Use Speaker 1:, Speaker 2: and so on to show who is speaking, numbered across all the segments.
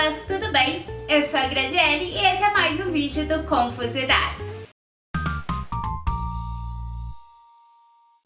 Speaker 1: pessoas, tudo bem? Eu sou a Graziele e esse é mais um vídeo do Confusidades.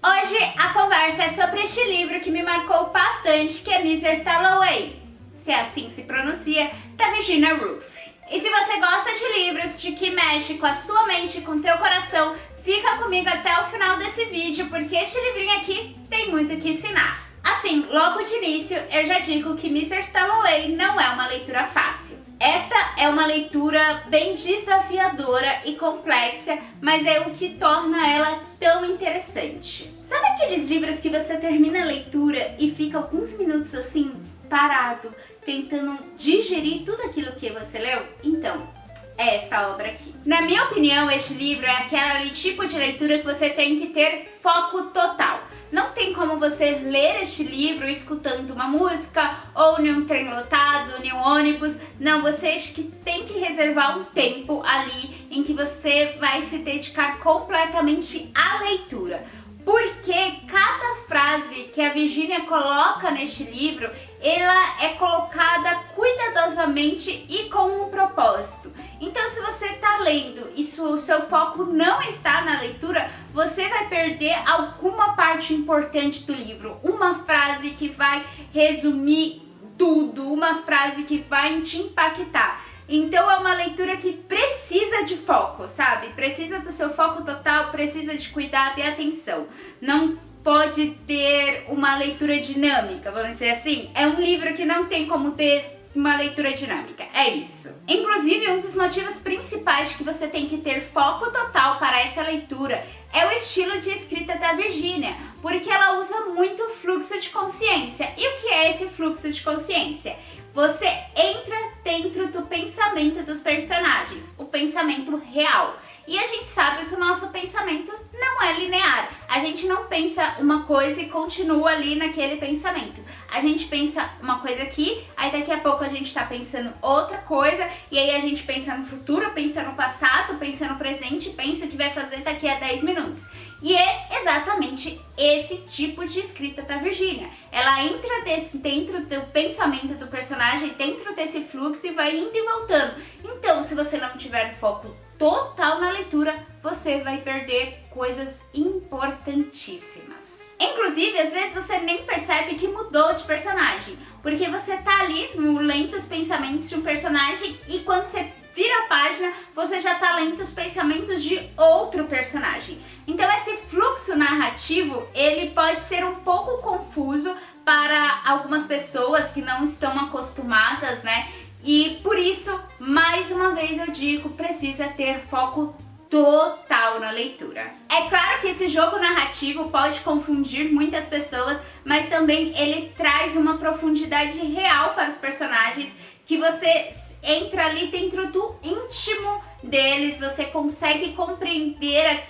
Speaker 1: Hoje a conversa é sobre este livro que me marcou bastante, que é Mr. Stalloway, se assim se pronuncia, da Virginia Woolf. E se você gosta de livros de que mexe com a sua mente e com o teu coração, fica comigo até o final desse vídeo, porque este livrinho aqui tem muito o que ensinar. Assim, logo de início, eu já digo que Mr. Stalloway não é uma leitura fácil. Esta é uma leitura bem desafiadora e complexa, mas é o que torna ela tão interessante. Sabe aqueles livros que você termina a leitura e fica alguns minutos assim, parado, tentando digerir tudo aquilo que você leu? Então, é esta obra aqui. Na minha opinião, este livro é aquele tipo de leitura que você tem que ter foco total. Não tem como você ler este livro escutando uma música, ou em um trem lotado, em um ônibus. Não, você que tem que reservar um tempo ali em que você vai se dedicar completamente à leitura. Porque cada frase que a Virginia coloca neste livro, ela é colocada cuidadosamente e com um propósito. Então, se você está lendo e o seu foco não está na leitura, você vai perder alguma parte importante do livro. Uma frase que vai resumir tudo, uma frase que vai te impactar. Então é uma leitura que precisa de foco, sabe? Precisa do seu foco total, precisa de cuidado e atenção. Não pode ter uma leitura dinâmica, vamos dizer assim. É um livro que não tem como ter uma leitura dinâmica, é isso. Inclusive, um dos motivos principais que você tem que ter foco total para essa leitura é o estilo de escrita da Virginia, porque ela usa muito o fluxo de consciência. E o que é esse fluxo de consciência? Você entra dentro do pensamento dos personagens, o pensamento real. E a gente sabe que o nosso pensamento não é linear. A gente não pensa uma coisa e continua ali naquele pensamento. A gente pensa uma coisa aqui, aí daqui a pouco a gente tá pensando outra coisa, e aí a gente pensa no futuro, pensa no passado, pensa no presente, pensa o que vai fazer daqui a 10 minutos. E é exatamente esse tipo de escrita da Virginia. Ela entra dentro do pensamento do personagem, dentro desse fluxo e vai indo e voltando. Então, se você não tiver foco total na leitura, você vai perder coisas importantíssimas. Inclusive, às vezes você nem percebe que mudou de personagem, porque você tá ali lendo os pensamentos de um personagem e quando você vira a página, você já tá lendo os pensamentos de outro personagem. Então esse fluxo narrativo, ele pode ser um pouco confuso para algumas pessoas que não estão acostumadas, né? E por isso, mais uma vez eu digo, precisa ter foco total na leitura. É claro que esse jogo narrativo pode confundir muitas pessoas, mas também ele traz uma profundidade real para os personagens, que você entra ali dentro do íntimo deles, você consegue compreender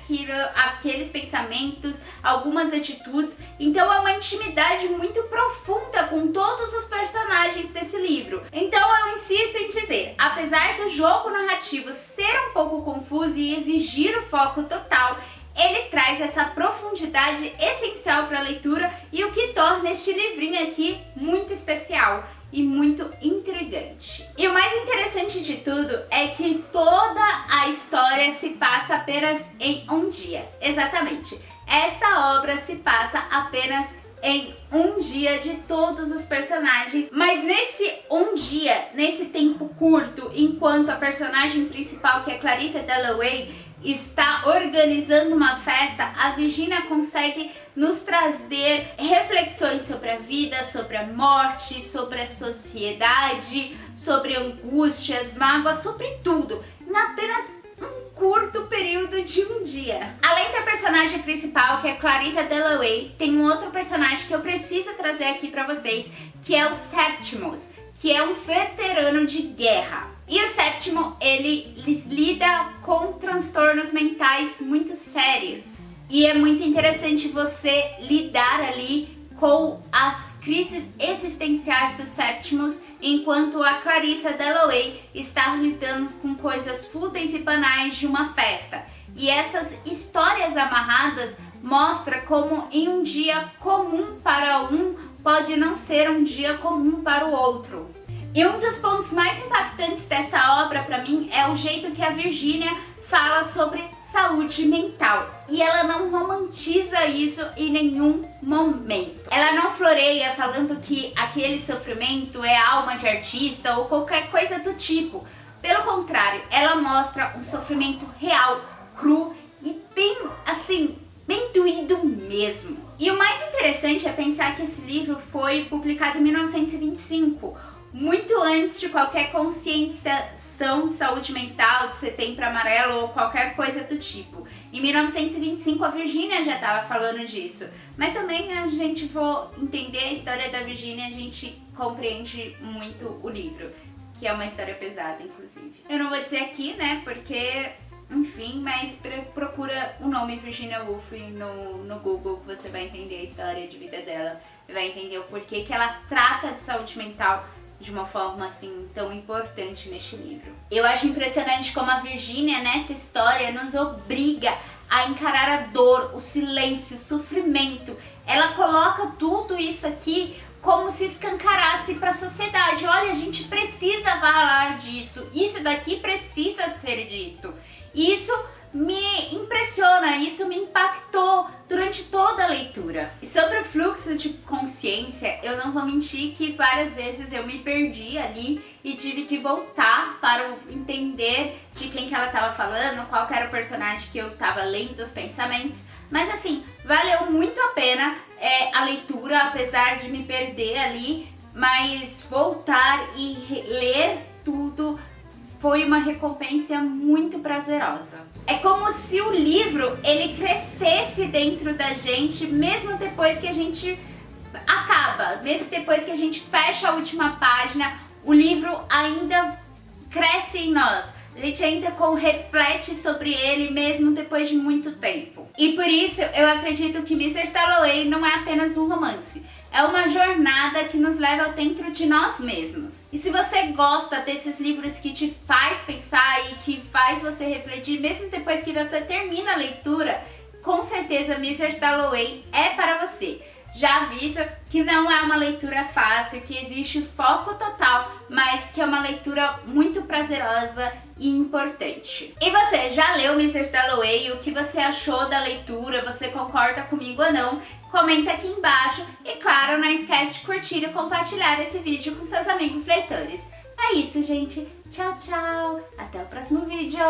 Speaker 1: aqueles pensamentos, algumas atitudes. Então é uma intimidade muito profunda com todos os personagens desse livro. Então eu insisto em dizer, apesar do jogo narrativo ser um pouco confuso e exigir o foco total, ele traz essa profundidade essencial para a leitura e o que torna este livrinho aqui muito especial e muito intrigante. E o mais interessante de tudo é que toda a história se passa apenas em um dia. Exatamente. Esta obra se passa apenas em um dia de todos os personagens, mas nesse um dia, nesse tempo curto, enquanto a personagem principal, que é Clarissa Dalloway, está organizando uma festa, a Virginia consegue nos trazer reflexões sobre a vida, sobre a morte, sobre a sociedade, sobre angústias, mágoas, sobre tudo, em apenas um curto período de um dia. Além da personagem principal, que é Clarissa Dalloway, tem um outro personagem que eu preciso trazer aqui pra vocês, que é o Septimus, que é um veterano de guerra. E o Sétimo, ele lida com transtornos mentais muito sérios. E é muito interessante você lidar ali com as crises existenciais do Septimus, enquanto a Clarissa Dalloway está lidando com coisas fúteis e banais de uma festa. E essas histórias amarradas mostram como em um dia comum para um pode não ser um dia comum para o outro. E um dos pontos mais impactantes dessa obra pra mim é o jeito que a Virginia fala sobre saúde mental. E ela não romantiza isso em nenhum momento. Ela não floreia falando que aquele sofrimento é alma de artista ou qualquer coisa do tipo. Pelo contrário, ela mostra um sofrimento real, cru e bem, assim, bem doído mesmo. E o mais interessante é pensar que esse livro foi publicado em 1925, muito antes de qualquer conscientização de saúde mental, de Setembro Amarelo ou qualquer coisa do tipo. Em 1925 a Virginia já estava falando disso, mas também a gente for entender a história da Virginia, a gente compreende muito o livro, que é uma história pesada, inclusive. Eu não vou dizer aqui, né, porque, enfim, mas procura o nome Virginia Woolf no Google, você vai entender a história de vida dela, vai entender o porquê que ela trata de saúde mental de uma forma assim tão importante neste livro. Eu acho impressionante como a Virginia nesta história nos obriga a encarar a dor, o silêncio, o sofrimento. Ela coloca tudo isso aqui como se escancarasse para a sociedade. Olha, a gente precisa falar disso, isso daqui precisa ser dito. Isso me impressiona, isso me impactou durante toda a leitura. E sobre o fluxo de consciência, eu não vou mentir que várias vezes eu me perdi ali e tive que voltar para entender de quem que ela estava falando, qual que era o personagem que eu estava lendo os pensamentos. Mas assim, valeu muito a pena a leitura, apesar de me perder ali, mas voltar e ler tudo foi uma recompensa muito prazerosa. É como se o livro ele crescesse dentro da gente, mesmo depois que a gente acaba, mesmo depois que a gente fecha a última página, o livro ainda cresce em nós. A gente ainda reflete sobre ele mesmo depois de muito tempo. E por isso eu acredito que Mr. Stalloway não é apenas um romance. É uma jornada que nos leva dentro de nós mesmos. E se você gosta desses livros que te faz pensar e que faz você refletir, mesmo depois que você termina a leitura, com certeza Mr. Stalloway é para você. Já aviso que não é uma leitura fácil, que existe foco total, mas que é uma leitura muito prazerosa e importante. E você, já leu Mr. Stalloway? O que você achou da leitura? Você concorda comigo ou não? Comenta aqui embaixo e, claro, não esquece de curtir e compartilhar esse vídeo com seus amigos leitores. É isso, gente. Tchau, tchau. Até o próximo vídeo.